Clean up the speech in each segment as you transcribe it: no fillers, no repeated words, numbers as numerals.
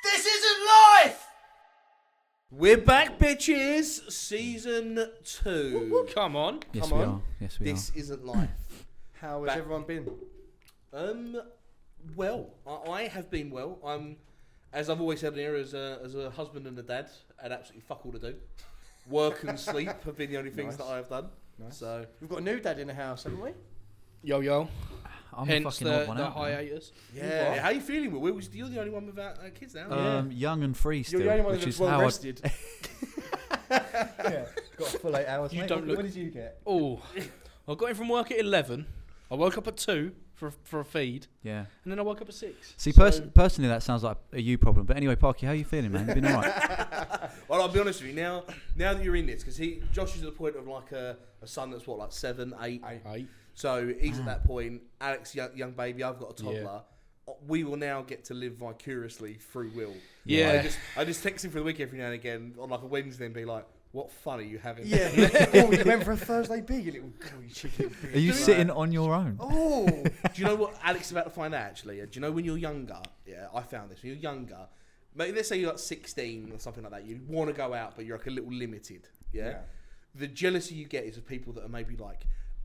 This isn't life! We're back, bitches. Season 2. Come on. Yes, Come we on. are. Yes, we This isn't life. How has everyone been? Well, I have been well. I'm, as I've always said here, as a husband and a dad, I had absolutely fuck all to do. Work and sleep have been the only things that I have done. Nice. So We've got a new dad in the house, haven't we? Yo, yo. are. I'm Hence a fucking odd one the out. man. hiatus. yeah, What? how you feeling? Will? You're the only one without kids now. Young and free still, You're the only one which that's is well how rested. Yeah, got a full 8 hours. You mate. don't look- What did you get? Oh, I got in from work at 11. I woke up at 2 for a feed, Yeah. and then I woke up at 6. See, So- personally, that sounds like a you problem. But anyway, Parky, how you feeling, man? You been alright? Well, I'll be honest with you now. Now that you're in this, because Josh is at the point of like a son that's what, like 7, 8. 8. So he's at that point. Alex, young baby. I've got a toddler. We will now get to live vicariously through Will. Yeah. I just text him for the week every now and again on like a Wednesday and be like, "What fun are you having?" Yeah. Oh, you went for a Thursday big, you little gooey chicken. Are you sitting on your own? Oh. Do you know what Alex is about to find out actually? Do you know when you're younger? Yeah, I found this. When you're younger, maybe let's say you're like 16 or something like that. You want to go out, but you're like a little limited. Yeah. The jealousy you get is of people that are maybe like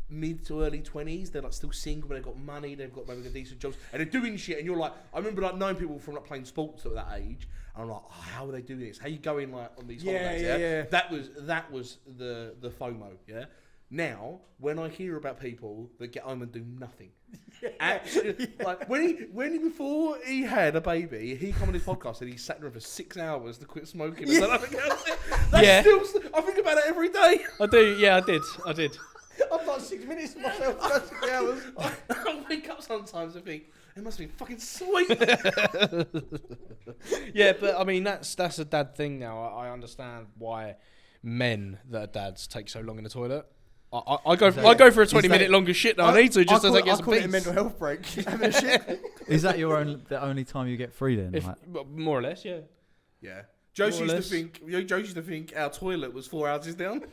mid to early 20s. They're like still single, but they've got money. They've got maybe decent jobs, and they're doing shit. And you're like, I remember like knowing people from like playing sports at that age. And I'm like, oh, how are they doing this? How are you going like on these holidays? Yeah. That was the FOMO. Yeah. Now, when I hear about people that get home and do nothing, actually, like before he had a baby, he come on his podcast and he sat there for 6 hours to quit smoking. And nothing else. Yeah. I think about it every day. I do. Yeah, I did. I've got 6 minutes myself. That's 6 hours. I wake up sometimes and think it must be fucking sweet. Yeah, but I mean that's a dad thing now. I understand why men that are dads take so long in the toilet. I go for a 20-minute longer shit than I need to just as I get some call it a peace. mental health break. Having a shit. Is that the only time you get free then? Like, More or less, yeah. Yeah. Joe More or used less. to think our toilet was 4 houses down.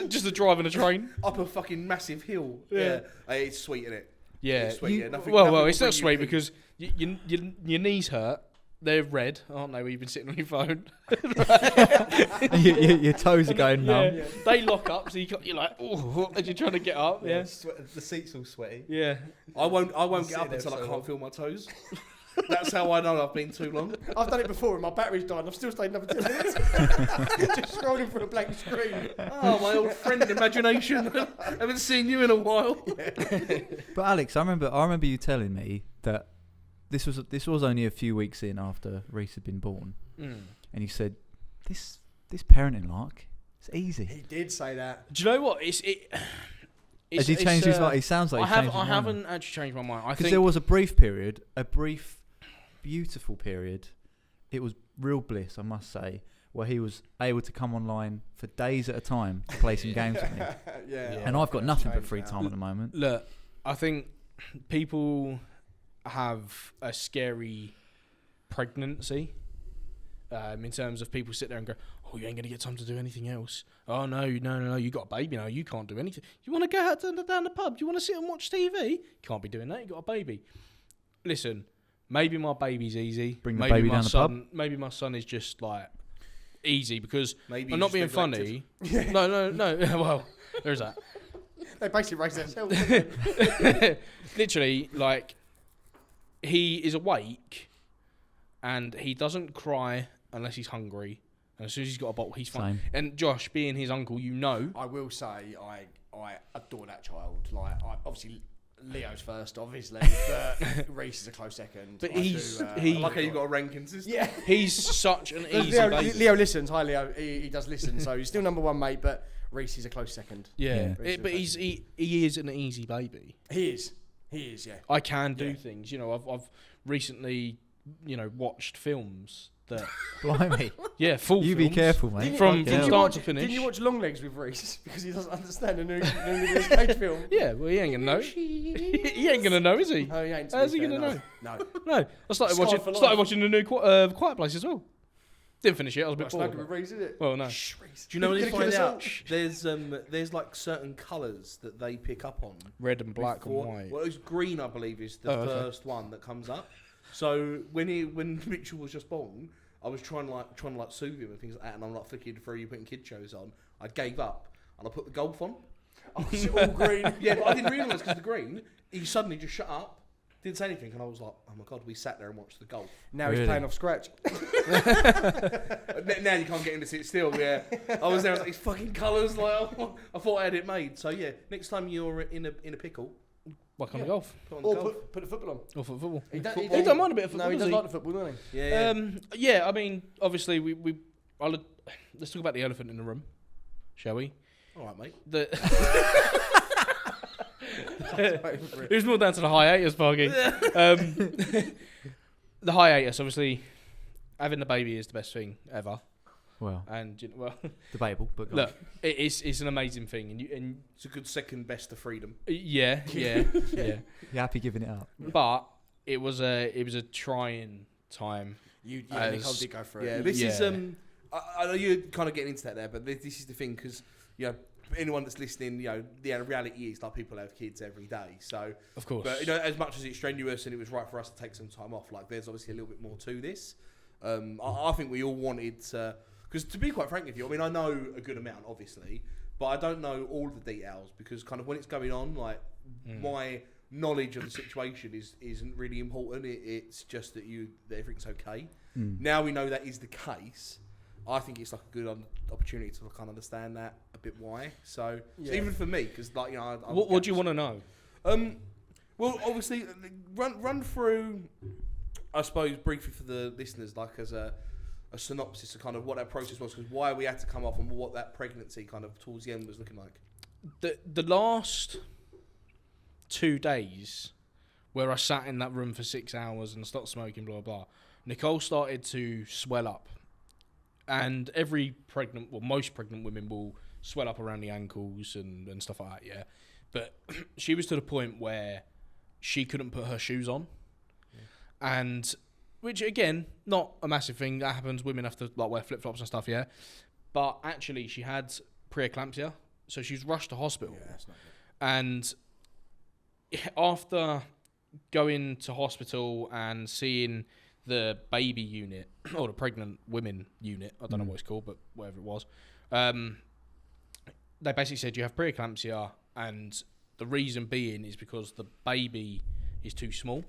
just a drive in a train. Up a fucking massive hill. Yeah. Hey, it's sweet, isn't it? Yeah. It's sweet, yeah. Nothing Well, will it's bring not you sweet peace. because your knees hurt. They're red, aren't they? Where you've been sitting on your phone. your toes are going numb. Yeah. They lock up, so you're like, oh, as you're trying to get up. Yeah. The seat's all sweaty. Yeah. I won't get Sit up there until I so can't long. feel my toes. That's how I know I've been too long. I've done it before and my battery's died and I've still stayed another 10 minutes. Just scrolling through a blank screen. Oh, my old friend imagination. Haven't seen you in a while. But Alex, I remember you telling me that this was only a few weeks in after Reese had been born, and you said this parenting lark, it's easy. He did say that. Do you know what? Has he changed his mind? He sounds like he's changed his mind. I haven't actually changed my mind. I Because think there was a brief, beautiful period. It was real bliss, I must say, where he was able to come online for days at a time to play some games with me. Yeah. And I've got nothing but free time at the moment. Look, I think people have a scary pregnancy in terms of people sit there and go, oh, you ain't going to get time to do anything else. Oh, no, you got a baby now. You can't do anything. You want to go out down the pub? Do you want to sit and watch TV? You can't be doing that. You got a baby. Listen, maybe my baby's easy. Bring the maybe baby my down the son, pub. Maybe my son is just like easy because Maybe I'm he's not being just funny. neglected. No. Well, there's that. They basically raised themselves. Literally, like, he is awake and he doesn't cry unless he's hungry. And as soon as he's got a bottle, he's fine. Same. And Josh, being his uncle, you know. I will say I adore that child. Like, obviously Leo's first, obviously, but Reese is a close second. But I he's- do, he- I like how you got a ranking system. Yeah. He's such an easy Leo, baby. Leo listens. Hi, Leo. He does listen, so he's still number one, mate. But Reese is a close second. Yeah. Yeah. But he is an easy baby. He is. Yeah. I can do Yeah. things. You know, I've recently, watched films that. Blimey. Yeah, full You films. be careful, mate. From Fucking hell. start to finish. Didn't you watch Longlegs with Reese because he doesn't understand the new Nicolas Cage film? Yeah, well, he ain't gonna know. He ain't gonna know, is he? Oh, he ain't. to How's be he fair, gonna know? No. No, I started Scarred watching. for life. Started watching the new Quiet Place as well. Didn't finish it. I was a bit That's not bored. good with Reese, is it? Well, no. Shh, Reese. Do you know when they Gonna find kill us out? There's like certain colours that they pick up on. Red and black before- and white. Well, it's green, I believe, is the Oh, okay. first one that comes up. So when Mitchell was just born, I was trying to soothe him and things like that, and I'm like flicking through you putting kid shows on. I gave up and I put the golf on. Oh, it's all green. Yeah, but I didn't realise because the green, he suddenly just shut up, didn't say anything, and I was like, oh my god, we sat there and watched the golf. Now Really? he's playing off scratch. Now you can't get him to sit still. Yeah, I was there. I was like, these fucking colours. Like, I thought I had it made. So yeah, next time you're in a pickle, What kind Yeah. of golf? put on the Or golf. put the football on. Or for football? He don't, He don't mind a bit of football, No, he does doesn't he? like the football, doesn't he? Yeah. Yeah, I mean, obviously, let's talk about the elephant in the room, shall we? All right, mate. It was more down to the hiatus, Bargy. The hiatus, obviously, having the baby is the best thing ever. Well, And, debatable, but go look, it's an amazing thing. And It's a good second best to freedom. yeah. you're happy giving it up. But it was a trying time. Nicole did go for it. Yeah, this is Yeah. I know you're kind of getting into that there, but this is the thing because anyone that's listening, the reality is like people have kids every day. So, Of course. but as much as it's strenuous and it was right for us to take some time off, like there's obviously a little bit more to this. I think we all wanted to, because to be quite frank with you, I mean I know a good amount, obviously, but I don't know all the details because kind of when it's going on, like my knowledge of the situation isn't really important. It's just that everything's okay. Now we know that is the case. I think it's like a good opportunity to kind of understand that a bit why. So even for me, because like what do you want to know? Well, obviously, run through, I suppose, briefly for the listeners, like as a synopsis of kind of what that process was, because why we had to come off and what that pregnancy kind of towards the end was looking like. The last 2 days where I sat in that room for 6 hours and stopped smoking, blah, blah, Nicole started to swell up. And most pregnant women will swell up around the ankles and stuff like that, yeah. But she was to the point where she couldn't put her shoes on. Yeah. And, which again, not a massive thing. That happens. Women have to wear flip-flops and stuff, yeah. But actually, she had preeclampsia. So she was rushed to hospital. Yeah, that's not good. And after going to hospital and seeing the baby unit, or the pregnant women unit, I don't know what it's called, but whatever it was, they basically said you have preeclampsia, and the reason being is because the baby is too small.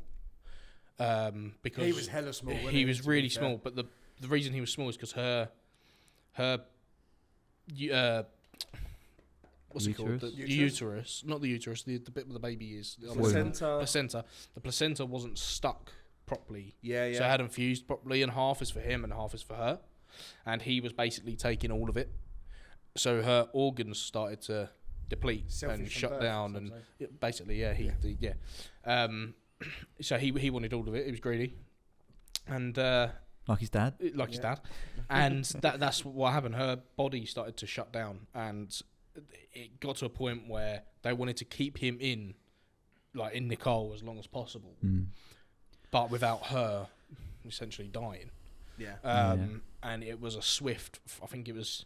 Because He was hella small. wasn't he was to be really fair? small, but the reason he was small is because her what's it called? The uterus, not the uterus, the bit where the baby is. The placenta. The placenta wasn't stuck properly. Yeah. So it hadn't fused properly, and half is for him and half is for her. And he was basically taking all of it. So her organs started to deplete Selfish and from shut birth, down, some and say. basically, so he wanted all of it. He was greedy, and Like his dad. his dad, and that's what happened. Her body started to shut down, and it got to a point where they wanted to keep him in Nicole as long as possible, but without her essentially dying. Yeah. And it was a swift. I think it was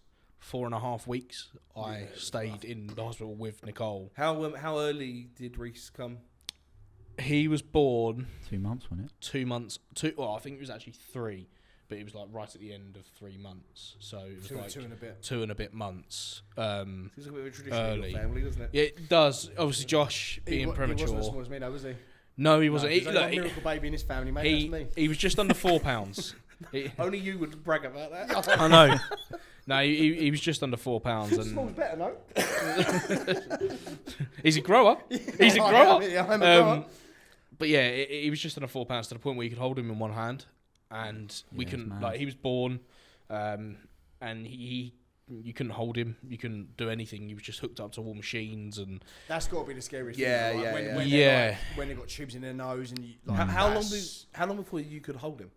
4.5 weeks. I stayed in the hospital with Nicole. How early did Reese come? He was born 2 months, wasn't it? 2 months. Well, I think it was actually 3, but it was right at the end of 3 months. So it was Two and a bit. 2 and a bit months. Seems like a bit of a tradition in Early. your family, doesn't it? Yeah, it does. Obviously, Josh being He premature. wasn't as small as me, though, was he? No, he wasn't. No, there's only one He, miracle baby in his family, mate. That's me. he was just under 4 pounds. Only you would brag about that. I know. No, he was just under 4 pounds, Small's and better, no? he's a grower. He's a I grower. am, I'm a grower. But yeah, he was just under 4 pounds to the point where you could hold him in one hand, and we Yeah, couldn't. it's mad. He was born, and you couldn't hold him. You couldn't do anything. He was just hooked up to all machines, and That's got to be the scariest Yeah, thing. yeah, When, yeah. when Yeah. they're like, when they've got tubes in their nose and you, like, How long before you could hold him?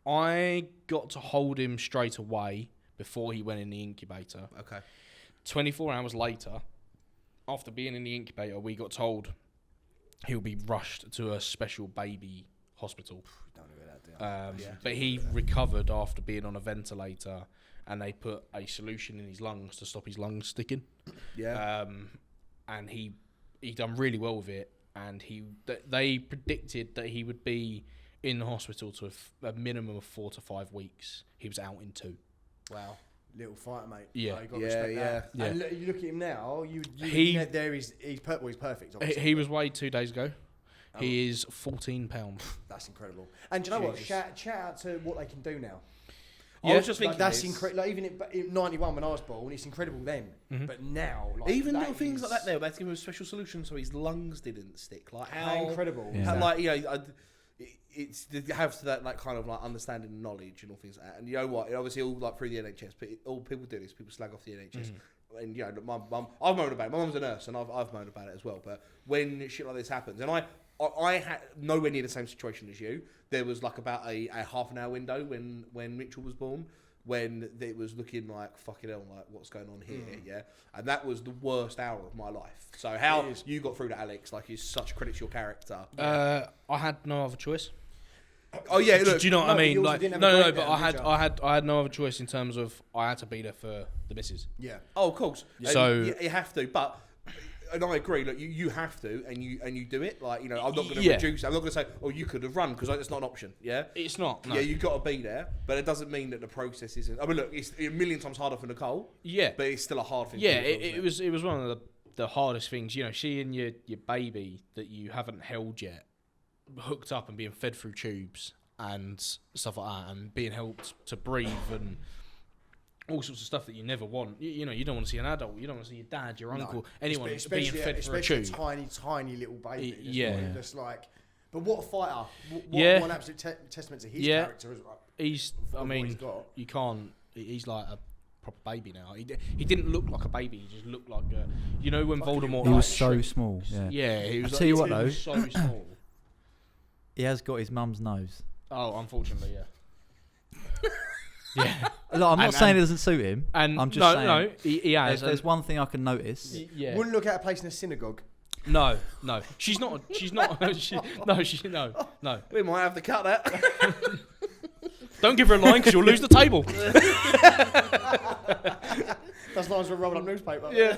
I got to hold him straight away before he went in the incubator. Okay. 24 hours later, after being in the incubator, we got told he'll be rushed to a special baby hospital. Don't do that, But he recovered after being on a ventilator, and they put a solution in his lungs to stop his lungs sticking. Yeah. And he done really well with it, and they predicted that he would be in the hospital to a minimum of 4 to 5 weeks. He was out in 2. Wow. Little fighter, mate. Yeah. Like, you got to respect that. Yeah. And you look at him now. He's perfect. Obviously. He was weighed 2 days ago. He is 14 pounds. That's incredible. And do you know what? Shout out to what they can do now. I was just thinking that's incredible. Like, even in '91 when I was born, it's incredible then. Mm-hmm. But now, like, even little things like that, they had to give him a special solution so his lungs didn't stick. Like how incredible! Yeah. How, like it's to have that like kind of like understanding and knowledge and all things like that. And you know what? It obviously all like through the NHS, but all people do this. People slag off the NHS. And you know, my mum, I've moaned about it. My mum's a nurse, and I've moaned about it as well. But when shit like this happens, and I had nowhere near the same situation as you. There was like about a half an hour window when Mitchell was born, when it was looking like fucking hell, like what's going on here, yeah. And that was the worst hour of my life. So how you got through to Alex, like, is such credit to your character. I had no other choice. Oh yeah, look, do you know what I mean? Like, no, but I had no other choice in terms of I had to be there for the missus. Yeah. Oh, of course. Yeah. So you have to, but. And I agree. Like you have to, and you do it. Like, you know, I'm not going to reduce. I'm not going to say, oh, you could have run, because it's not an option. Yeah, it's not. No. Yeah, you've got to be there, but it doesn't mean that the process isn't. I mean, look, it's a million times harder for Nicole. Yeah, but it's still a hard thing. Yeah, it was one of the hardest things. You know, seeing your baby that you haven't held yet, hooked up and being fed through tubes and stuff like that, and being helped to breathe and all sorts of stuff that you never want. You know, you don't want to see an adult. You don't want to see your dad, your uncle, anyone being fed through a tube. Especially a tiny little baby. Just like, but what a fighter! What an absolute testament to his character as well. I mean, you can't. He's like a proper baby now. He didn't look like a baby. He just looked like a. You know when Voldemort. He was so small. Yeah. He was. I'll tell you what though. He was so small. He has got his mum's nose. Oh, unfortunately, yeah. Yeah. Look, I'm not saying it doesn't suit him. And I'm just saying. No, he has. There's one thing I can notice. Wouldn't look at a place in a synagogue. No. She's not. No. We might have to cut that. Don't give her a line because you'll lose the table. That's lines for a rolled up newspaper. Yeah.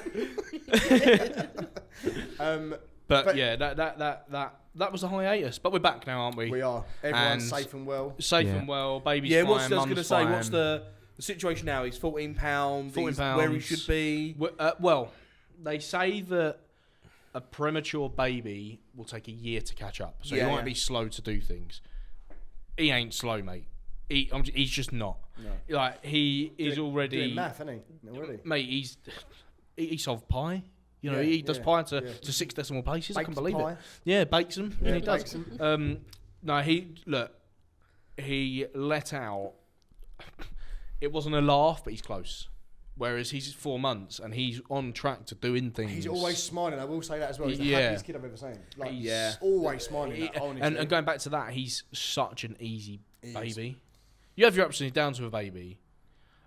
But yeah, that was a hiatus. But we're back now, aren't we? We are. Everyone's safe and well. Safe and well. Baby's fine. What's I was going to say? What's the situation now? He's £14. £14. Where he should be. Well, they say that a premature baby will take a year to catch up, so he might be slow to do things. He ain't slow, mate. He's just not. No. Like he is already doing math, isn't he? Already. Mate, he solved pi. You know, he does pi to 6 decimal places. I can believe it. Yeah, bakes them. Yeah, he does. No, he let out. It wasn't a laugh, but he's close. Whereas he's 4 months and he's on track to doing things. He's always smiling. I will say that as well. He's the happiest kid I've ever seen. Like, always smiling. And going back to that, he's such an easy baby. You have your ups and your downs with a baby,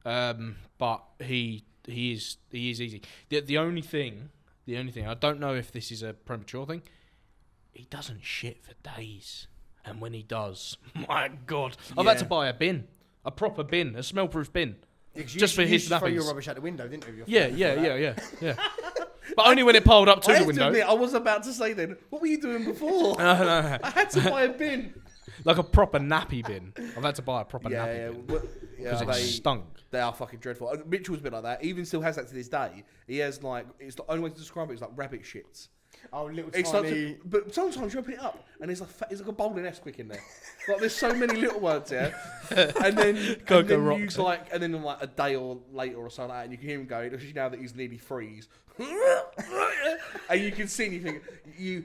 but he is easy. The only thing, I don't know if this is a premature thing, he doesn't shit for days. And when he does, my God. I've had to buy a proper bin, a smell-proof bin. Just for his nappies. You throw your rubbish out the window, didn't you? Yeah. But only when it piled up to the window. Admit, I was about to say then, what were you doing before? No. I had to buy a bin. Like a proper nappy bin. I've had to buy a proper nappy bin. Because it stunk. They are fucking dreadful. Mitchell's a bit like that. Even still has that to this day. He has like, it's the only way to describe it is like rabbit shits. Oh, little it's tiny. Like but sometimes you open it up and there's like a Bolden Esquick in there. Like there's so many little words, yeah. And then a day or later or something like that, and you can hear him going, especially now that he's nearly freeze. And you can see anything. You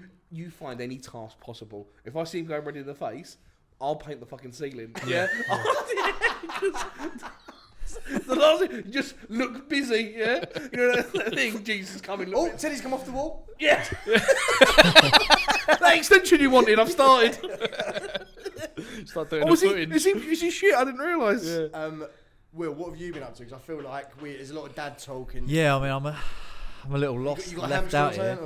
find any task possible. If I see him going red in the face, I'll paint the fucking ceiling. Yeah. The last thing, just look busy, yeah? You know that thing, Jesus coming. Oh, Teddy's come off the wall? Yeah. That extension you wanted, I've started. Start doing footage. Is he shit? I didn't realise. Yeah. Will, what have you been up to? Because I feel like there's a lot of dad talk. And yeah, I mean, I'm a little lost, you got left out here.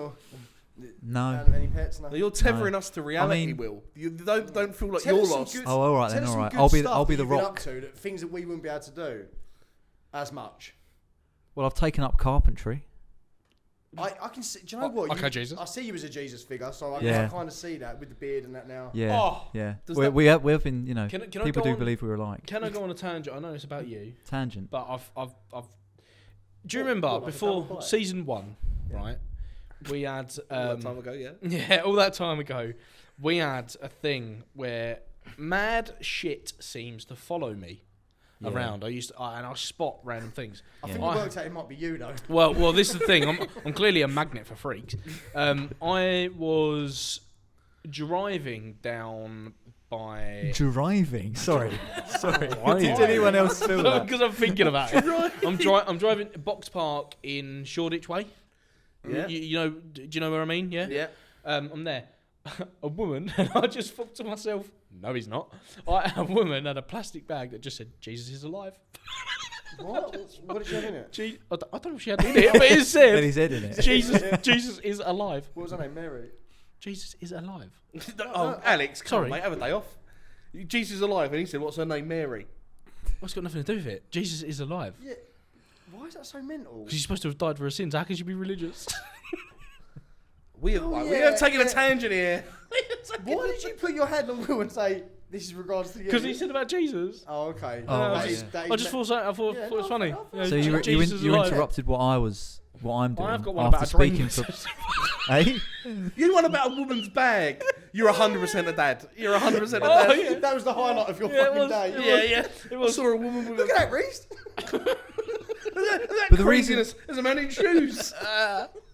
No. Any pets? No. You're tethering us to reality, mean- Will. You don't feel like Tell you're us some lost. good- Oh, all right Tell then. us All some right. good I'll be stuff the that you've been rock. up to, things that we wouldn't be able to do as much. Well, I've taken up carpentry. I can see. Do you know what? Okay, Jesus. I see you as a Jesus figure, so I Yeah. kind of see that with the beard and that now. Yeah. Oh, Yeah. does We, that- we've been, you know, Can I people go do on- believe we were alike. Can I go on a tangent? I know it's about you, Tangent. but I've. Do you remember what, like a double before bite? season 1, Yeah. right? We had All that time ago, yeah. yeah, all that time ago, we had a thing where mad shit seems to follow me Yeah. around. And I spot random things. I Yeah. think it worked out it might be you though. Well, this is the thing. I'm clearly a magnet for freaks. I was driving down by. Driving. Sorry. Sorry. Driving. Did anyone else feel that? Because I'm thinking about it. I'm driving Box Park in Shoreditch Way. Yeah. You know? Do you know where I mean? Yeah. Yeah. I'm there. A woman, and I just thought to myself, "No, he's not." A woman had a plastic bag that just said, "Jesus is alive." What? What did you have in it? I don't know if she had it in it, but it And said, his head in it. Jesus is alive. What was her name? Mary. Jesus is alive." Oh, Alex, come on, Sorry. mate, have a day off. Jesus is alive, and he said, "What's her name, Mary?" What's got nothing to do with it? Jesus is alive. Yeah. Why is that so mental? She's supposed to have died for her sins. How can she be religious? We are taking a tangent here. Why did you put your hand on Will and say this is regards to you? Because he said about Jesus. Oh, okay. Oh, That yeah. is- that I is just me- thought it Yeah, was no, funny. fair enough. You know, So you Jesus is alive. interrupted what I'm doing. I've got one after about a dream. speaking for. Hey? You want about a woman's bag? You're 100% a dad. You're 100% a Oh, dad. yeah. That was the highlight of your Yeah, it fucking was. day. Yeah. It I was. saw a woman with Look at that, Reese. But the reason- craziness. There's a man in shoes.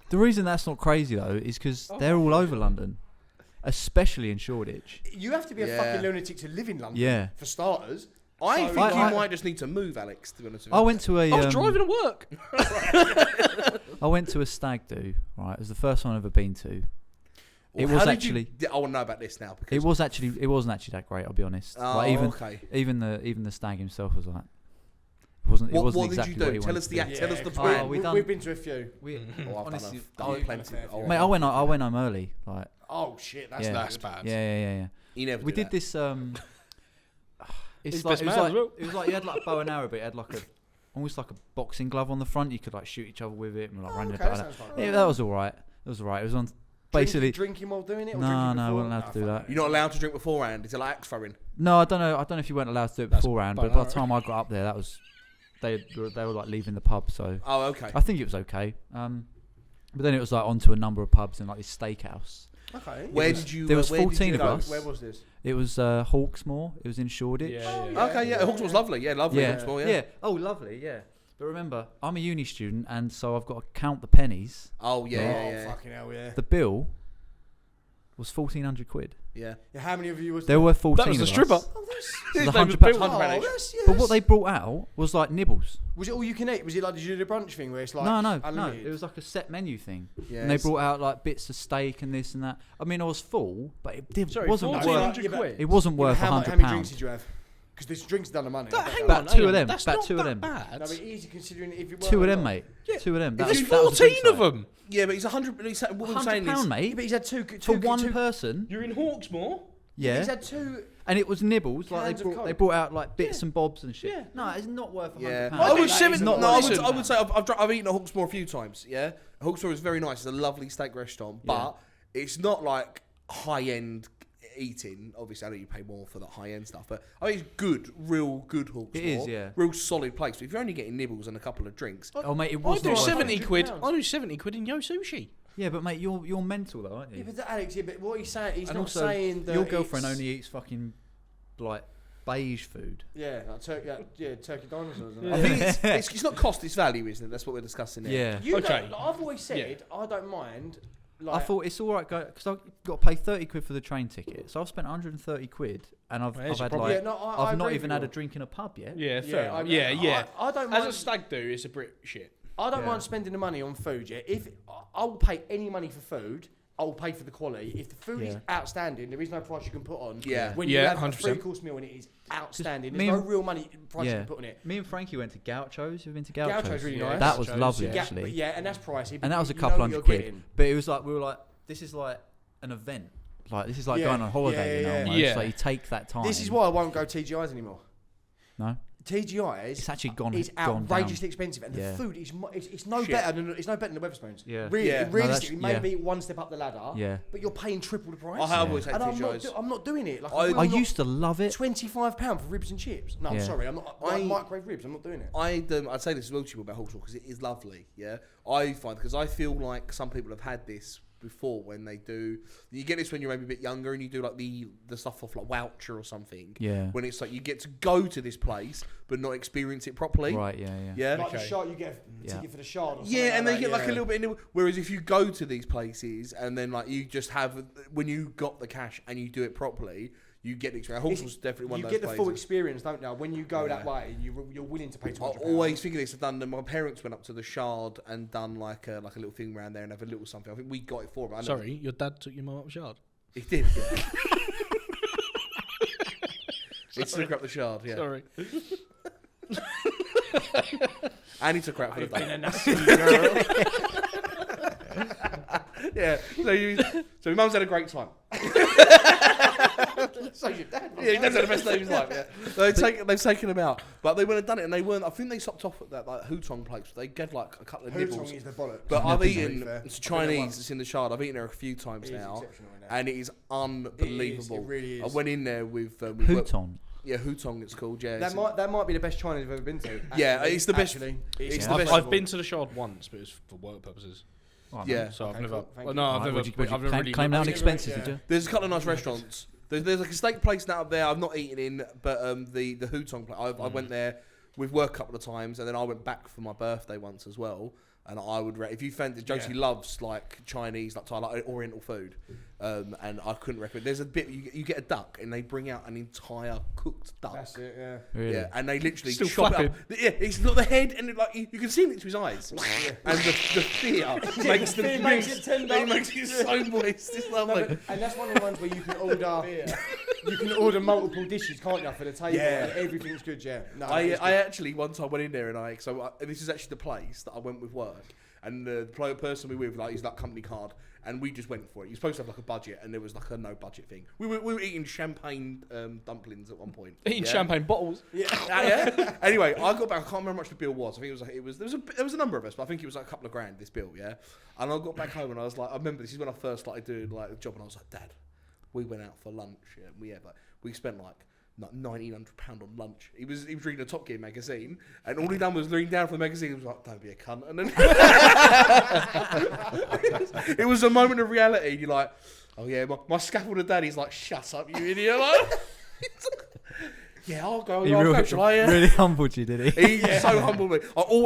The reason that's not crazy though is because they're all over London, especially in Shoreditch. You have to be a Yeah. fucking lunatic to live in London. Yeah. For starters. I So- think you I- might just need to move, Alex. To be honest with I you. went to a. I was driving to work. I went to a stag do. Right, it was the first one I've ever been to. It How was did actually. You, I want to know about this now. Because It wasn't actually that great. I'll be honest. Oh, Like okay. even the stag himself was like. It wasn't What exactly did you what do? he Tell wanted us to the do. act. Tell us the because plan. we done- We've been to a few. We, Oh, I've honestly, done plenty. Oh, mate, I went home early. Like, Oh shit, that's Yeah. not That's good. bad. yeah. You never We do did that. this. He's It's like best it was man like as well. it was like you had like a bow and arrow, but it had like a almost like a boxing glove on the front. You could like shoot each other with it and like Oh, run okay, about that that. sounds fun. Yeah, that was all right. It was all right. It was on basically. Drinking while doing it? Or No, drinking no, I before? wasn't allowed to do fuck that. You're not allowed to drink beforehand. It's like axe throwing. No, I don't know. I don't know if you weren't allowed to do it That's beforehand, bow but and by the arrow. time I got up there, that was they were like leaving the pub. So Oh, okay. I think it was okay. But then it was like onto a number of pubs and like this steakhouse. Okay. Where did you? there was where did 14 you of go? us. Where was this? It was Hawksmoor. It was in Shoreditch. Yeah. Okay, yeah. Hawksmoor's lovely. Yeah, lovely. Yeah. Hawksmoor, yeah. Oh, lovely. Yeah. But remember, I'm a uni student, and so I've got to count the pennies. Oh, yeah, Oh, yeah, yeah. fucking hell, yeah. The bill was 1,400 quid. Yeah. Yeah, how many of you was There were 14 That was the of stripper. us. Oh, that's... It was His £100 name was Bill. £100 Oh, each. that's, yeah, But what they brought out was like nibbles. Was it all you can eat? Was it like, did you do the brunch thing where it's like no. unlimited? It was like a set menu thing. Yeah. And they brought out like bits of steak and this and that. I mean, I was full, but it Sorry, wasn't worth. 1,400 Yeah, but- quid. It wasn't Yeah, but worth how £100. many drinks did you have? Because this drink's done the money. Hang About on, two hang of on. them. That's About not two of that them. bad. No, but easy considering if you Two of them, mate. Two of them. That There's was, that was the 14 of drink them. Yeah, but he's 100. What I'm saying £100, is, Yeah, mate. but he's had two For one two, person. You're in Hawksmoor. Yeah. He's had two. And it was nibbles. Like Cans of they Coke. brought out like bits and bobs and shit. Yeah. No, it's not worth £100. yeah. I would say it's not- listen. I would say I've eaten at Hawksmoor a few times. Yeah, Hawksmoor is very nice. It's a lovely steak restaurant, but it's not like high end eating. Obviously, I know you pay more for the high end stuff, but I mean it's good, real good Hawksmoor. It is, yeah. Real solid place. But if you're only getting nibbles and a couple of drinks, Oh, mate, it I was do not worth 70 it. quid. £100. I do 70 quid in Yo Sushi. Yeah, but mate, you're mental though, aren't you? Yeah, but Alex, but what he's saying, he's And not also, saying that your girlfriend it's- only eats fucking like beige food. Yeah, like turkey dinosaurs. And I that. think it's not cost, it's value, isn't it? That's what we're discussing here. Yeah. You Okay. don't, like, I've always said I don't mind. Like, I thought it's all right, because I've got to pay 30 quid for the train ticket, so I've spent 130 quid, and I've There's had your like Yeah, no, I I've not agree even with had you. a drink in a pub yet. Yeah, fair I, enough. Yeah. I don't As mind. a stag do, it's a Brit shit. I don't Yeah. mind spending the money on food. Yeah, if I will pay any money for food, I will pay for the quality. If the food is Yeah. outstanding, there is no price you can put on. Yeah. When Yeah, you have a 100%. 3-course meal and it is outstanding, me there's no and- real money price you Yeah. can put on it. Me and Frankie went to Gaucho's. You've been to Gaucho's? Gaucho's really Yeah, nice. That was Gaucho's, lovely, yeah. But actually. yeah, and that's pricey. And that was a you couple know what hundred you're quid. getting. But it was like, we were like, this is like an event. Like this is like Yeah. going on holiday, you know. Almost. Yeah. Like you take that time. This is why I won't go TGI's anymore. No, TGI's it's actually gone. is gone outrageously expensive, and Yeah. the food is it's no Shit. better than the Wetherspoons. Yeah. Really, Yeah. No, realistically, that's- maybe one step up the ladder. Yeah. But you're paying triple the price. I have Yeah. always had and TGI's. I'm not doing it. Like I I used to love it. £25 for ribs and chips. No, I'm Yeah. sorry. I'm not. I microwave ribs. I'm not doing it. I'd say this as well to you about Hawkshaw because it is lovely. Yeah, I find because I feel like some people have had this before when they do. You get this when you're maybe a bit younger and you do like the stuff off like Voucher or something. Yeah. When it's like you get to go to this place but not experience it properly. Right. Yeah. Yeah. Like the Okay. shard, you get a ticket for the shard. Or something Yeah, and like they that, get like a little bit. Whereas if you go to these places and then like you just have when you got the cash and you do it properly, you get the experience. Hawksaw's definitely one You of get those the places. full experience, don't you? When you go Yeah. that way, you're willing to pay I £200. always think of this. I've done. My parents went up to the Shard and done like a little thing around there and have a little something. I think we got it for them. Sorry, your dad took your mum up Shard. He did. Yeah. He took her up the Shard. Yeah. Sorry. And he took her out for the Been day. a nasty girl. Yeah. So your mum's had a great time. So your dad. Yeah, he does have the best day of his life. Yeah. They've taken him out, but they wouldn't have done it, and they weren't. I think they stopped off at that like Hutong place. They get like a couple of nibbles. Hutong is the bollocks. But I've To be eaten. fair. It's I've been there Chinese. once. It's in the Shard. I've eaten there a few times It is now, exceptional in there. and it is unbelievable. It really is. I went in there with Houton. Yeah, Hutong. It's called. Yeah. That might be the best Chinese I've ever been to. Yeah, actually. it's the best- Actually, it's the the I've, best- I've been to the Shard once, but it was for work purposes. Yeah. So I've Okay, never. cool. Thank Well, you. no, I've Right, never. would you I've never really. claim down I've never- expenses, yeah. did you? There's a couple of nice restaurants. There's like a steak place now up there. I've not eaten in, but the Hutong place. I went there with work a couple of times, and then I went back for my birthday once as well. And I would, if you fancy, Josie loves like Chinese, like Thai, like Oriental food, and I couldn't recommend. There's a bit you get a duck, and they bring out an entire cooked duck. That's it. Yeah. Really? Yeah, and they literally Still chop flapping. it up. Yeah, it's not the head, and it, like you can see it to his eyes, and the fear makes the fear makes it tender. It makes it so moist. It's lovely. And that's one of the ones where you can order. You can order multiple dishes, can't you, for the table? Yeah. And everything's good. Yeah. No, I it's good. actually one time went in there and this is actually the place that I went with work, and the person we were with, like, he's like company card, and we just went for it. You're supposed to have like a budget, and there was like a no budget thing. We were eating champagne dumplings at one point. Eating yeah? champagne bottles. Yeah. Anyway, I got back. I can't remember how much the bill was. I think there was a number of us, but I think it was like a couple of grand. This bill, yeah. And I got back home and I was like, I remember this is when I first started doing like the job, and I was like, Dad, we went out for lunch. Yeah, we spent like £1,900 on lunch. He was reading a Top Gear magazine, and all he done was lean down from the magazine and was like, "Don't be a cunt." And then it was a moment of reality. And you're like, "Oh yeah, my scaffolder daddy's like, shut up, you idiot!" Like, yeah, I'll go. He I'll go, shall I? Yeah. really humbled you, did he? He so humbled me.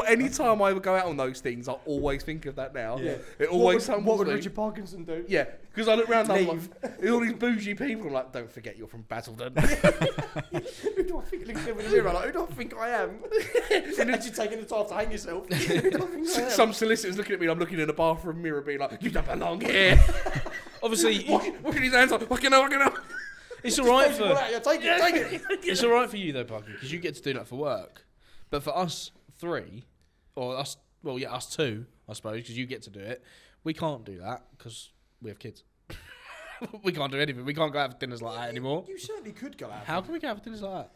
Any time I ever go out on those things, I always think of that now. Yeah. It always What humbles would me. Richard Parkinson do? Yeah, because I look around and I'm Leave. like, all these bougie people. I'm like, don't forget you're from Basildon. Who do I think looks in the mirror? Like, who do I think I am? And then you're taking the time to hang yourself. Who do I think I am? Some solicitors looking at me, and I'm looking in a bathroom mirror, being like, "You don't belong here." Obviously, Walking his hands up, fucking hell. it's all right for. Take it. It's all right for you though, Parky, because you get to do that for work. But for us three, or us, well, yeah, us two, I suppose, because you get to do it. We can't do that because we have kids. We can't do anything. We can't go out for dinners like that anymore. You certainly could go out. How can we go out for dinners like that?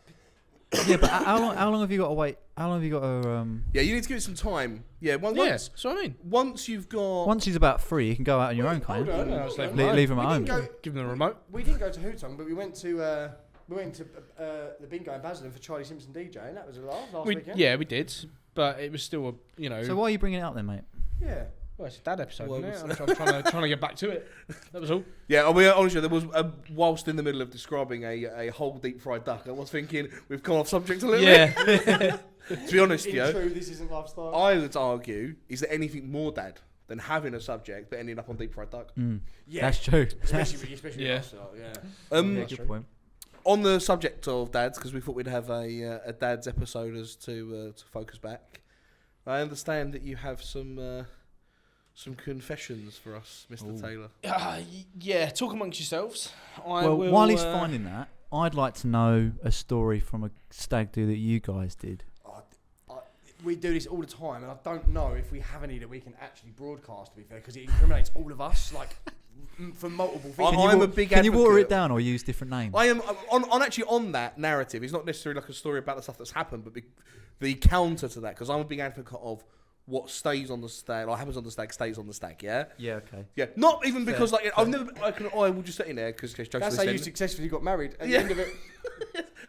Yeah, but how long have you got to wait? How long have you got to Yeah, you need to give it some time. Yeah, once So I mean, once you've got once he's about 3, you can go out on your own, can't you? Hold on. Yeah, I was like, Leave him at We home. didn't go. give them the remote. We didn't go to Hutong, but we went to the bingo in Basildon for Charlie Simpson DJ, and that was a laugh last weekend. Yeah, we did, but it was still a So why are you bringing it up then, mate? Yeah. Well, it's a dad episode, Well, isn't it? I'm trying to get back to it. That was all. yeah. I mean, honestly, there was whilst in the middle of describing a whole deep fried duck, I was thinking we've gone off subject a little bit. Yeah. To be honest, In yo, true, this isn't lifestyle. I would argue, is there anything more dad than having a subject but ending up on deep fried duck? Yeah. That's true. Especially Yeah. lifestyle. Yeah. Yeah, That's good true. point. On the subject of dads, because we thought we'd have a dads episode as to focus back. I understand that you have some confessions for us, Mr. Taylor. Yeah, talk amongst yourselves. Well, while he's finding that, I'd like to know a story from a stag do that you guys did. We do this all the time, and I don't know if we have any that we can actually broadcast, to be fair, because it incriminates all of us. Like, for multiple things. I'm a big Can you water it advocate. down or use different names? I am on that narrative. It's not necessarily like a story about the stuff that's happened, but the counter to that, because I'm a big advocate of what stays on the stag, or happens on the stag, stays on the stag. Yeah. Yeah. Okay. Yeah. Not even because I will just sit in there because That's how you successfully got married. At the end of it.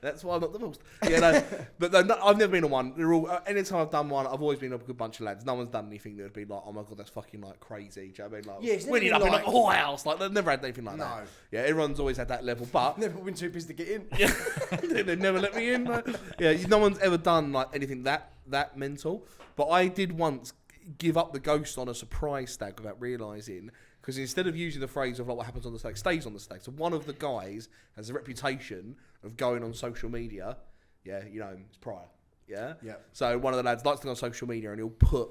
That's why I'm not divorced. Yeah, no, but no, I've never been on one. They're all. Anytime I've done one, I've always been a good bunch of lads. No one's done anything that would be like, oh my god, that's fucking like crazy. Do you know what I mean? Like, Yeah, it's never winning been up in like- a whole house. Like they've never had anything like No. that. Yeah, everyone's always had that level, but Never been too busy to get in. they never let me in. Like, yeah, no one's ever done like anything that mental. But I did once give up the ghost on a surprise stag without realising. Because instead of using the phrase of like what happens on the stag stays on the stag, so one of the guys has a reputation of going on social media. Yeah, you know, it's Prior. Yeah. Yeah. So one of the lads likes to go on social media and he'll put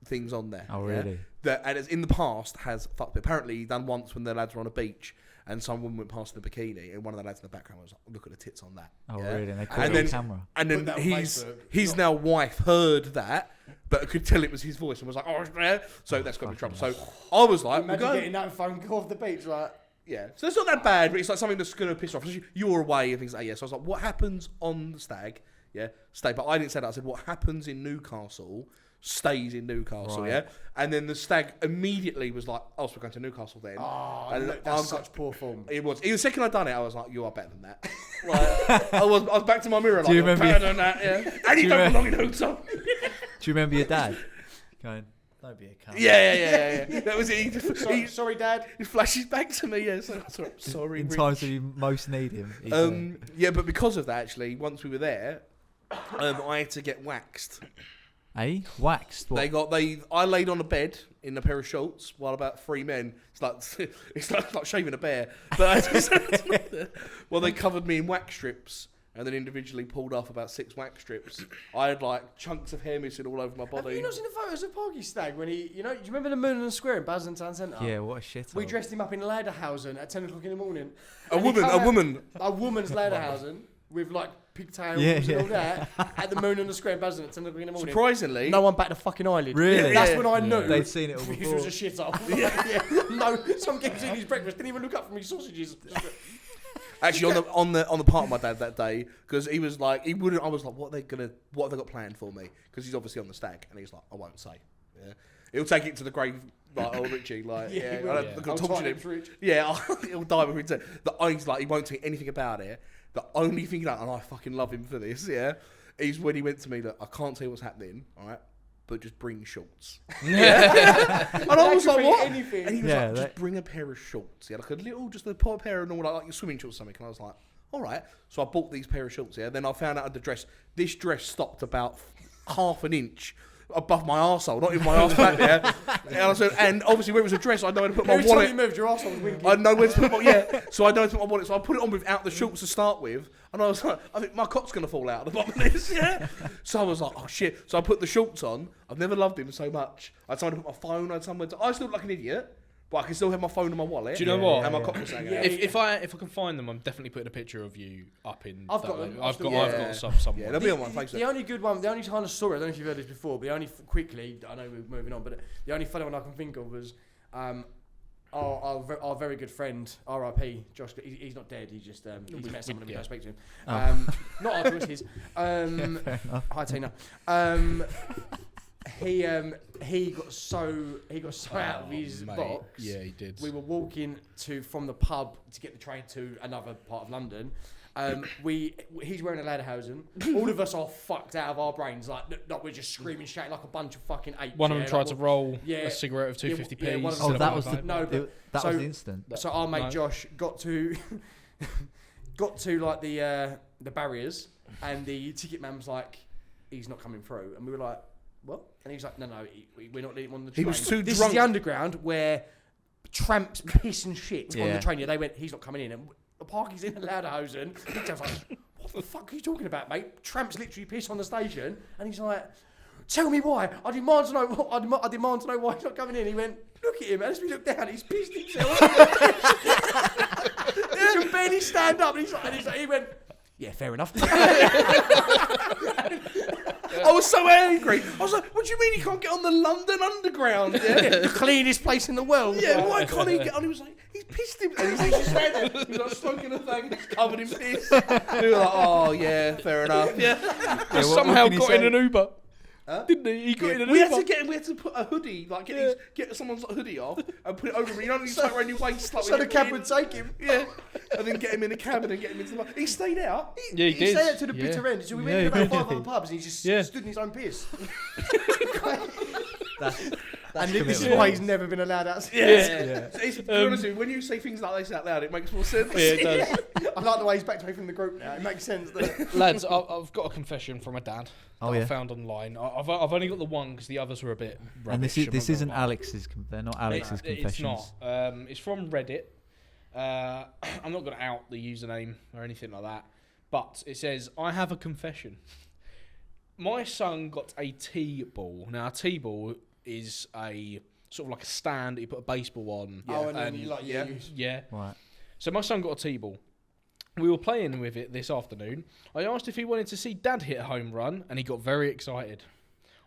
things on there. Oh, yeah, really? That and it's in the past has fucked me. Apparently, he done once when the lads were on a beach and some woman went past in a bikini and one of the lads in the background was like, "Look at the tits on that." Oh, yeah? really? And they caught And it on then- camera. And Put then that on his Facebook. now wife heard that, but could tell it was his voice and was like, "Oh, yeah." So that's got me in trouble. So I was like, Imagine we'll go. getting that phone call off the beach, like. Yeah, so it's not that bad, but it's like something that's going to piss her off. You're away and things like that. Yeah, so I was like, what happens on the stag? Yeah, stay. But I didn't say that. I said, what happens in Newcastle stays in Newcastle, Right. yeah? And then the stag immediately was like, oh, so we're going to Newcastle then. Oh, And look, I'm- that's such poor form. It was. Even the second I'd done it, I was like, you are better than that. Like, I was back to my mirror like, Do you you're remember- better than that, yeah. And you you don't re- belong in Hooter. Do you remember your dad going, "Don't be a cunt"? Yeah. That was it. Sorry, Dad. He flashes back to me, yeah. So, sorry, In Rich. times when you most need him. he's Yeah, but because of that, actually, once we were there, I had to get waxed. waxed. What? I laid on a bed in a pair of shorts while about three men. It's like shaving a bear. But well, they covered me in wax strips and then individually pulled off about 6 wax strips. I had like chunks of hair missing all over my Have body. you not seen the photos of Parky Stag when he, do you remember the Moon and the Square in Basel Town Centre? Yeah, what a shit. We dressed him up in Lederhausen at 10 o'clock in the morning. A And he woman, come a out- woman. A woman's Lederhausen with like pigtails Yeah, and yeah. all that at the Moon and the Square in Basel at 10 o'clock in the morning. Surprisingly, No one batted a fucking eyelid. Really? That's Yeah. when I knew. They'd seen it all This before. was a shithole. Yeah. No, some kids eating his breakfast didn't even look up from his sausages. actually on the part of my dad that day, because he was like, he wouldn't. I was like, what have they got planned for me? Because he's obviously on the stag, and he's like, I won't say. Yeah, he'll take it to the grave, like old Richie, like Yeah, yeah. he will. I Yeah. don't I'll talk try to him. him, Rich. Yeah, he'll die before he said. He's like, he won't say anything about it. The only thing that, and I fucking love him for this, yeah, is when he went to me, look, I can't tell you what's happening, all right, but just bring shorts. Yeah. And I was That like, could be what? anything. And he was Yeah, like, just that- bring a pair of shorts. Yeah, like a little, just a pair of normal, like your swimming shorts or something. And I was like, all right. So I bought these pair of shorts, yeah. Then I found out the dress. This dress stopped about half an inch above my arsehole, not even my arse back there. And I said, and obviously where it was a dress, I know where to put my Every time wallet. you moved, your arsehole was winking. I know where to put my so I know where to put my wallet. So I put it on without the shorts to start with, and I was like, I think my cock's gonna fall out at the bottom of this. Yeah. So I was like, oh shit. So I put the shorts on. I've never loved him so much. I had somewhere to put my phone. I had somewhere to. I still look like an idiot, but I can still have my phone in my wallet. Do you know what? And my cock was hanging out. If I can find them, I'm definitely putting a picture of you up in. I've that got way. them. I've got Yeah. some somewhere. Yeah, they'll be on my Facebook. The only good one, the only kind of story, I don't know if you've heard this before, but the only, quickly, I know we're moving on, but the only funny one I can think of was our very good friend, R.I.P. Josh, he's not dead, he's just, he's met someone and we don't speak to him. Not our choice, his. Hi, Tina. He got so out of his mate. box. Yeah, he did. We were walking from the pub to get the train to another part of London. He's wearing a Lederhausen. All of us are fucked out of our brains. Like we're just screaming, shouting like a bunch of fucking apes. One of them tried to roll Yeah. a cigarette of 250p. Yeah, one of Oh, them- that was the No, but- that so- was the instant. So our mate No. Josh got to like the barriers, and the ticket man was like, "He's not coming through," and we were like, "What?" And he was like, "No, we're not letting him on the He train." was too This drunk. is the underground where tramps piss and shit on Yeah. the train. Yeah, they went, "He's not coming in," and the parky's in the Lederhosen. He was like, "What the fuck are you talking about, mate? Tramps literally piss on the station," and he's like, "Tell me why. I demand to know. I demand to know why he's not coming in." He went, "Look at him." And as we look down, he's pissed himself. He can barely stand up. And he went, "Yeah, fair enough." I was so angry. I was like, what do you mean he can't get on the London Underground? Yeah, The cleanest place in the world. yeah why can't he get on? He was like, pissed him. And he's just standing there. He's like smoking a thing, he's covered in piss. And we were like, oh, yeah, fair enough. Yeah. what Somehow can you got say? in an Uber. Huh? Didn't he? He got in an We Uber. had to put a hoodie, like get someone's hoodie off and put it over him. You know, you stuck around your waist, like So when the you're cab in. would take him. Yeah, and then get him in the cabin and get him into the. He stayed out. Yeah, he He did. stayed out to the Yeah. bitter end. So we went Yeah, in about he 5 did. other pubs and he just Yeah. stood in his own piss. That's And this is commitment. why he's never been allowed outside. Yeah. To be honest with you, when you say things like this out loud, it makes more sense. Yeah, it does. I like the way he's backed away from the group now. It makes sense. That Lads, I've got a confession from a dad Oh, that I yeah. found online. I've only got the one because the others were a bit rubbish. And this I'm not isn't gonna lie. Alex's. They're not Alex's confessions. It's not. It's from Reddit. I'm not going to out the username or anything like that. But it says, I have a confession. My son got a T-ball. Now, a T-ball is a sort of like a stand that you put a baseball on. oh, and then you like yeah. Yeah. Right. So my son got a T-ball. We were playing with it this afternoon. I asked if he wanted to see Dad hit a home run, and he got very excited.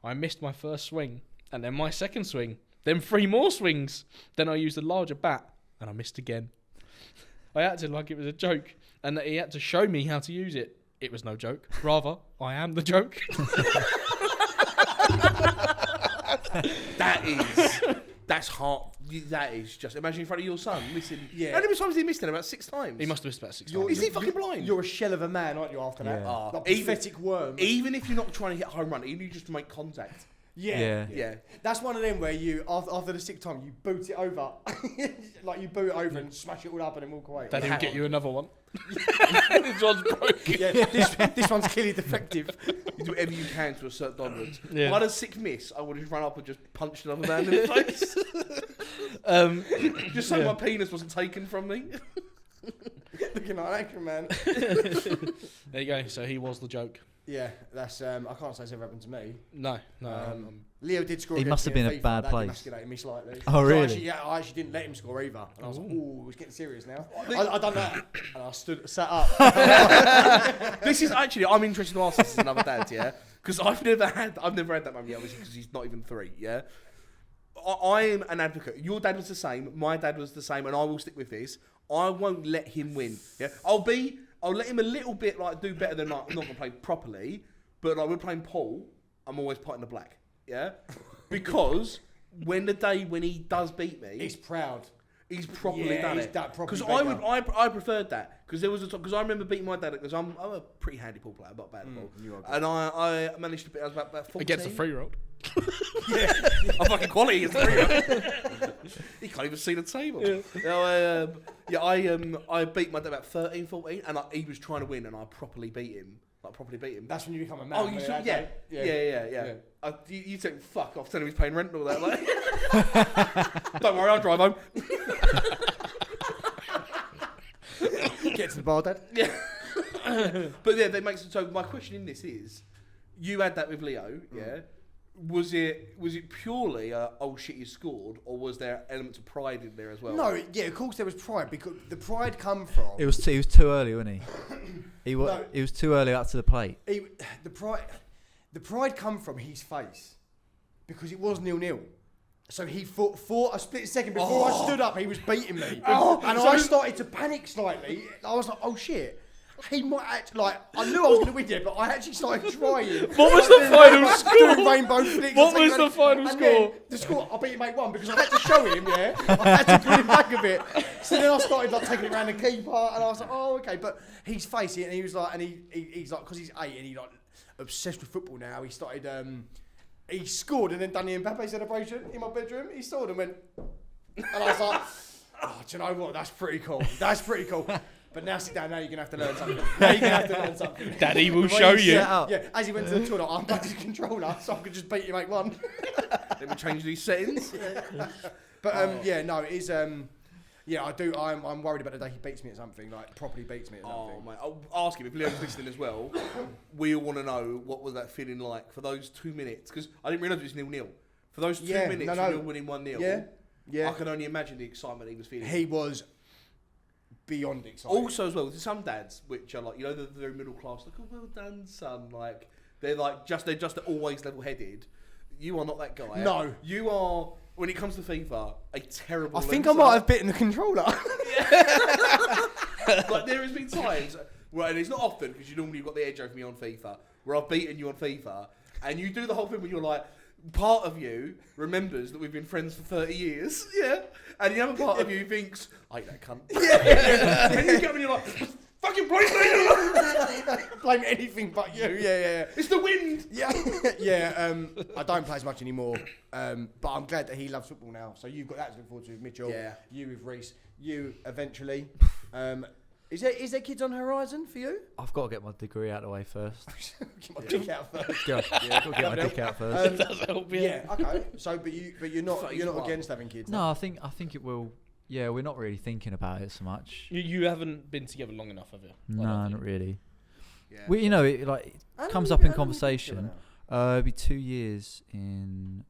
I missed my first swing, and then my second swing, then 3 more swings. Then I used a larger bat, and I missed again. I acted like it was a joke, and that he had to show me how to use it. It was no joke. Rather, I am the joke. That's hard. That is just imagine in front of your son. Listen, Yeah. How many times did he miss it? About 6 times. He must have missed about 6 You're- times. Is he fucking blind? You're a shell of a man, aren't you? After that, Yeah. like Even- pathetic worm. Even if you're not trying to hit a home run, even if you just to make contact. Yeah. Yeah. That's one of them where you after the 6th time you boot it over, like you boot it over and smash it all up and then walk away. Dad, he'll Like, get you another one. This one's broken. Yeah, this one's clearly defective. You do whatever you can to assert dominance. Yeah. If I had a sick miss, I would have run up and just punched another man in the face. Just so my penis wasn't taken from me. Looking like an man. There you go. So he was the joke. Yeah, that's I can't say it's ever happened to me. No. Leo did score. He against must have me been in a FIFA. bad That place. emasculated me slightly. Oh, really? I actually didn't let him score either, and I was like, "Ooh, it's getting serious now." I done that, and I sat up. This is actually, I'm interested to ask this as another dad, yeah? Because I've never had that moment yet, obviously, because he's not even 3, yeah? I am an advocate. Your dad was the same, my dad was the same, and I will stick with this. I won't let him win, yeah? I'll let him a little bit, like, do better than, like, I'm not going to play properly, but, like, we're playing pool, I'm always potting the black, yeah? Because when he does beat me... He's proud. He's properly done he's it. that properly Because I preferred that because there was a time because I remember beating my dad because I'm a pretty handy pool player, not bad at ball, you are good. and I managed to beat. I was about 14. Against a 3-year-old. I'm fucking quality as a 3-year-old. He can't even see the table. I beat my dad about 13, 14, and he was trying to win, and I properly beat him. That's when you become a man. Oh, you when saw, that yeah. day. You think fuck off, tell him he's paying rent and all that. Like, don't worry, I'll drive home. Get to the bar, Dad. Yeah. But yeah, that makes it so. My question in this is, you had that with Leo, yeah? Was it purely oh shit you scored, or was there elements of pride in there as well? No, yeah, of course there was pride because the pride come from. He was too early, wasn't he? No. He was too early up to the plate. The pride come from his face because it was 0-0. So he for a split second before I stood up, he was beating me, and I started to panic slightly. I was like, "Oh shit!" He might actually, like, I knew I was going to win it, but I actually started trying. What was the final score? Doing rainbow flicks. What and was the final and score? then the score, I beat him 8-1 because I had to show him, yeah. I had to put him back a bit. So then I started, like, taking it around the keeper, and I was like, oh, okay. But he's facing it, and he was like, and he's like, because he's 8 and he's, like, obsessed with football now, he started, he scored and then done the Mbappe celebration in my bedroom. He scored and went, and I was like, oh, do you know what? That's pretty cool. That's pretty cool. But now sit down. Now you're gonna have to learn something. Daddy will Before show you you. set up. Yeah, as he went to the toilet, I unplugged his controller so I could just beat him 8-1. Let me change these settings. But yeah, no, it is. Yeah, I do. I'm worried about the day he beats me at something, like properly beats me at something. Oh mate, I'll ask him if Leo's listening as well. We all want to know what was that feeling like for those 2 minutes because I didn't realise it was 0-0. For those 2 minutes, no. when you're winning 1-0. Yeah. I can only imagine the excitement he was feeling. He was beyond excited. Also, as well, some dads, which are like, you know, they're very middle class, like, oh, well done, son. Like, they're just always level headed. You are not that guy. No. You are when it comes to FIFA, a terrible. I think I might have bitten the controller. Like there has been times, and it's not often because you normally got the edge over me on FIFA, where I've beaten you on FIFA, and you do the whole thing where you're like, part of you remembers that we've been friends for 30 years, yeah, and the other part of you thinks, I hate that cunt. Yeah. And you come and you're like, fucking PlayStation! Blame anything but you. Yeah. It's the wind. Yeah. I don't play as much anymore, but I'm glad that he loves football now. So you've got that to look forward to with Mitchell. Yeah. You with Reese. You eventually. Is there kids on the horizon for you? I've got to get my degree out of the way first. Get my dick out first. Yeah, got to get my dick out first. That does help, Yeah. Okay. So, but you're not against having kids. No, I think it will. Yeah, we're not really thinking about it so much. You haven't been together long enough, have you? No, not really. Yeah. We, it like How comes long up in have you been together conversation. now? It'll be 2 years in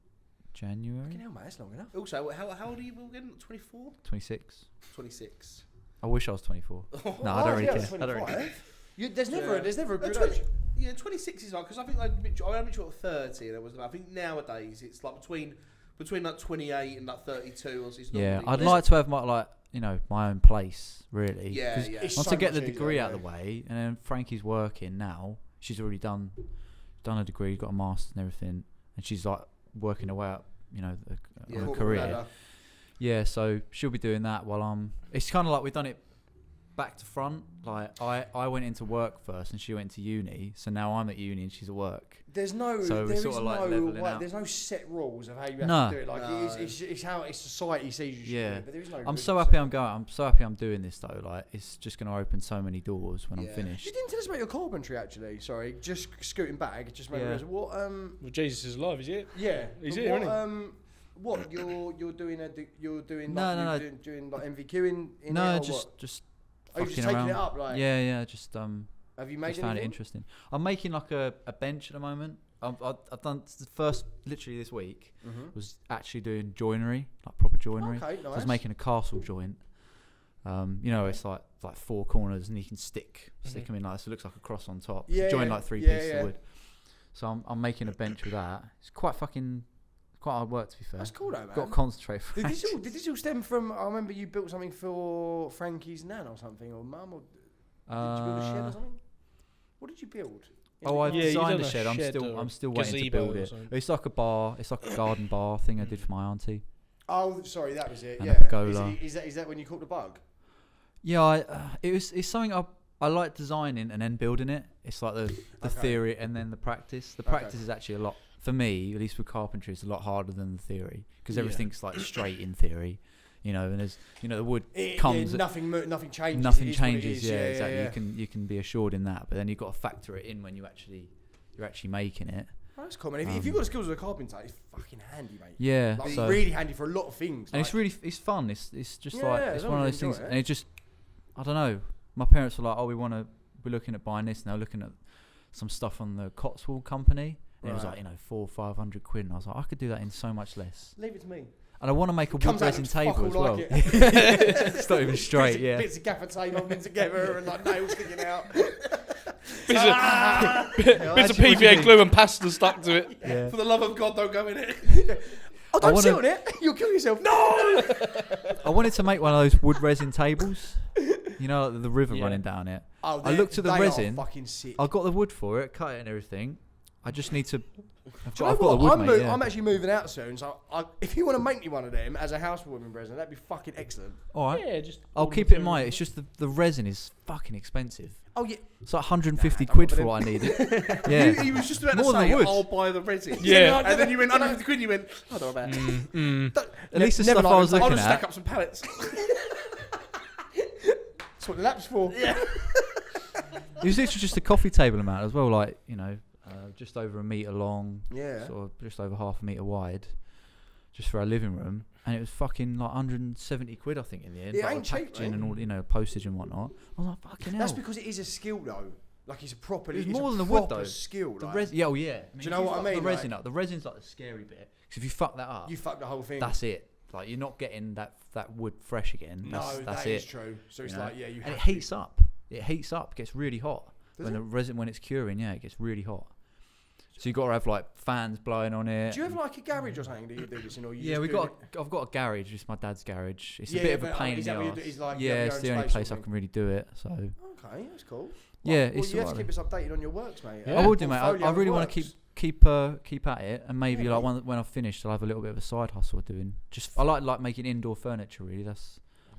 January. Fucking hell, mate, that's long enough. Also, how old are you again? 24? 26. 26. I wish I was 24. No, I don't really care. I don't really care. There's never a good 20, age. Yeah, 26 is like, because I think like I Mitchell at 30, and it was. I think nowadays it's like between like 28 and like 32. Or so it's Yeah, normally- I'd like to have my own place, really. Yeah, 'Cause yeah. It's Once so I get the much degree easier, out of the way, and then Frankie's working now. She's already done a degree, got a master's and everything, and she's like working her way up, on a corporate career. ladder. Yeah, so she'll be doing that while I'm. It's kind of like we've done it back to front. Like I went into work first, and she went to uni. So now I'm at uni and she's at work. There's no, So we're there sort is of like no, leveling like, out. there's no set rules of how you have No. to do it. Like No. it's how society sees you. Should do Yeah. it, but there is no. I'm good so set happy rules. I'm going. I'm so happy I'm doing this though. Like it's just going to open so many doors when I'm Yeah. finished. You didn't tell us about your carpentry actually. Sorry, just scooting back. Just made me Yeah. realise what Well, Jesus is alive, is he? yeah. He's but here, what, isn't what you're doing doing No, like, no, you're doing like MVQ in No, it, or just what? just Are you fucking just taking around. it up like? Yeah, just Have you made just found it anything? interesting. I'm making like a bench at the moment. I've done the first literally this week Mhm. was actually doing joinery, like proper joinery. Okay, nice. So I was making a castle joint. It's like 4 corners and you can stick them in like this. It looks like a cross on top. Yeah, Join yeah. like 3 Yeah, pieces yeah. of wood. So I'm making a bench with that. It's quite hard work to be fair. That's cool though, man. Got to concentrate. For Did this all stem from? I remember you built something for Frankie's nan or something, or mum, or did you build a shed or something? What did you build? Oh, I Yeah, you designed done a a shed. shed or I'm still waiting to gazebo build or it. something. It's like a bar. It's like a garden bar thing I did for my auntie. Oh, sorry, that was it. And Yeah. a pergola. Is that when you caught the bug? Yeah, it's something I like designing and then building it. It's like the Okay. theory and then the practice. The practice is actually a lot for me, at least with carpentry. It's a lot harder than the theory because Yeah. everything's like straight in theory, and there's the wood comes. Nothing changes. Nothing It is what it changes. is. Yeah, exactly. You can be assured in that, but then you've got to factor it in when you're actually making it. Oh, that's cool, man. If you've got the skills of a carpenter, it's fucking handy, mate. Yeah, Like, so really handy for a lot of things. and it's fun. It's just like Yeah, it's as one long of as those you things, enjoy it. and it just I don't know. My parents were like, "Oh, we're looking at buying this," and they were looking at some stuff on the Cotswold company. And it was Right. like 400 or 500 quid, and I was like, I could do that in so much less. Leave it to me. And I want to make a wood Comes out resin looks fuck table all as well. like it. It's not even straight, yeah. Bits of gaffer tape holding together and like nails sticking out. Bits of actually, PVA glue and pasta stuck to it. Yeah. For the love of God, don't go in it. Oh, don't sit wanna- on it. You'll kill yourself. No. I wanted to make one of those wood resin tables. Like the river Yeah. running down it. Oh, I looked at the they resin. Are fucking sick. I got the wood for it, cut it and everything. I just need to. Do you know I've got the what? wood, mate. Yeah. I'm actually moving out soon, so if you want to make me one of them as a housewarming present, that'd be fucking excellent. All right. Yeah, just I'll all the keep it in materials. mind. It's just the resin is fucking expensive. Oh yeah. It's like 150 Nah, quid don't for bother what I needed. Yeah. He was just about More to than say, wood. I'll buy the resin. Yeah. And then you went, 150 quid, and you went, I don't know about it. At least the Never stuff I liked was it. I'll looking just stack at. up some pallets. That's what the lap's for. Yeah. It was literally just a coffee table amount as well, like just over a metre long, Yeah. sort of just over half a metre wide, just for our living room, and it was fucking like 170 quid, I think, in the end. It like ain't the cheap, packaging mate. and all, postage and whatnot. I was like, fucking hell. That's because it is a skill though. Like it's a proper. It's It's more a than the wood, proper though. skill. The like. resin, yeah, oh yeah. Do you know what I mean? The resin like, up. The resin's like the scary bit. Because if you fuck that up, you fuck the whole thing. that's it. Like you're not getting that wood fresh again. That's that it. is true. So it's you know? like, yeah, you And have it to. heats up. It heats up. Gets really hot Does when it? the resin, when it's curing. Yeah, it gets really hot. So you got to have like fans blowing on it. Do you have like a garage or something that you do this in, or you? Yeah, just we do got. it? I've got a garage. It's my dad's garage. It's Yeah, a bit yeah, of a but, pain in is the that what you arse. do? It's like you Yeah, have it's your the own only space place I or can really do it. So Okay, that's cool. yeah, Well, it's you have to alright. keep us updated on your works, mate. Yeah. I will do, mate. Portfolio I of really want to works. keep at it, and maybe Yeah, like mate. when I've finished, I'll have a little bit of a side hustle doing. Just I like making indoor furniture. Really,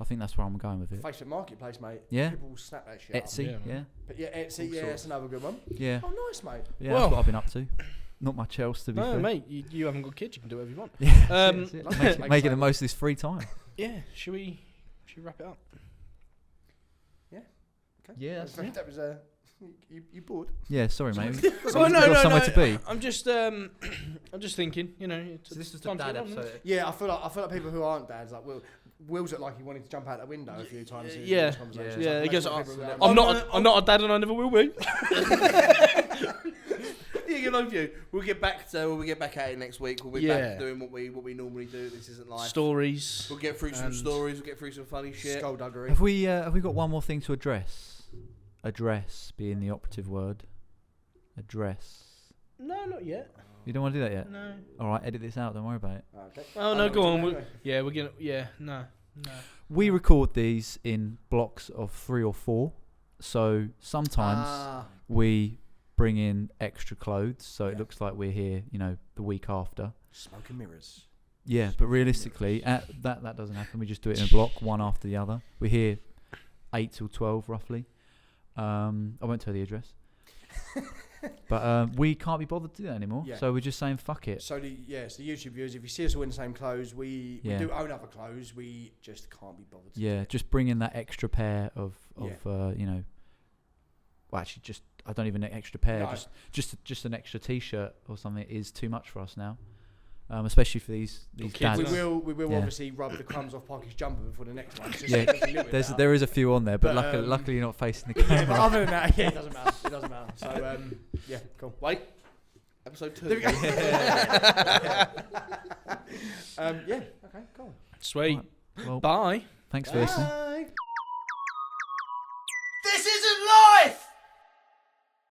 I think that's where I'm going with it. Facebook Marketplace, mate. Yeah. People will snap that shit up. Etsy, Yeah, yeah, man. But yeah, Etsy, All yeah, sorts. that's another good one. yeah, Oh, nice, mate. yeah. Well- That's what I've been up to. Not much else to be No, fair. mate, you haven't got kids. You can do whatever you want. Yeah, Um, that's it. Like- Make- like making the saying- most of this free time. Yeah, should we wrap it up? Okay. Yeah, that's it. That was you bored? Yeah, sorry, mate. Oh, You've got somewhere to be. I'm just thinking. You know, it's time to get on, isn't it? Yeah, I feel like people who aren't dads, like Will's looked like he wanted to jump out the window a few times. in Yeah. this conversation. Yeah, Like, he goes, most "Oh, people who aren't- I'm not a dad, and I never will be. Yeah, good on you. We'll get back at it next week. We'll be Yeah. back to doing what we normally do. This isn't life. Stories. We'll get through some and- stories. We'll get through some funny shit. Skullduggery. Have we got one more thing to address? Address being the operative word. Address. No, not yet. You don't want to do that yet? No. All right, edit this out. Don't worry about it. Okay. Oh no, know go what on. to do We're anyway. gonna. No. We record these in blocks of 3 or 4, so sometimes we bring in extra clothes, so it Yeah. looks like we're here, the week after. Smoke and mirrors. Yeah, but realistically, that doesn't happen. We just do it in a block, one after the other. We're here 8 till 12 roughly. I won't tell the address. But we can't be bothered to do that anymore, Yeah. so we're just saying fuck it. So the YouTube viewers, if you see us all in the same clothes, we Yeah. do own other clothes. We just can't be bothered. To Yeah, just bring in that extra pair of Yeah. well, actually, just I don't even an extra pair. No. Just an extra T-shirt or something is too much for us now, especially for these kids dads. as We will Yeah. obviously rub the crumbs off Parky's jumper before the next one. Just Yeah, so we can live with that. there is a few on there, but, But, luckily you're not facing the Yeah, but camera. other than that, yeah, it doesn't matter. It doesn't matter. So yeah, cool. Wait. Episode 2. There we go. Yeah. Okay. Cool. Sweet. Right, well, Bye. thanks for listening. Bye. This isn't life!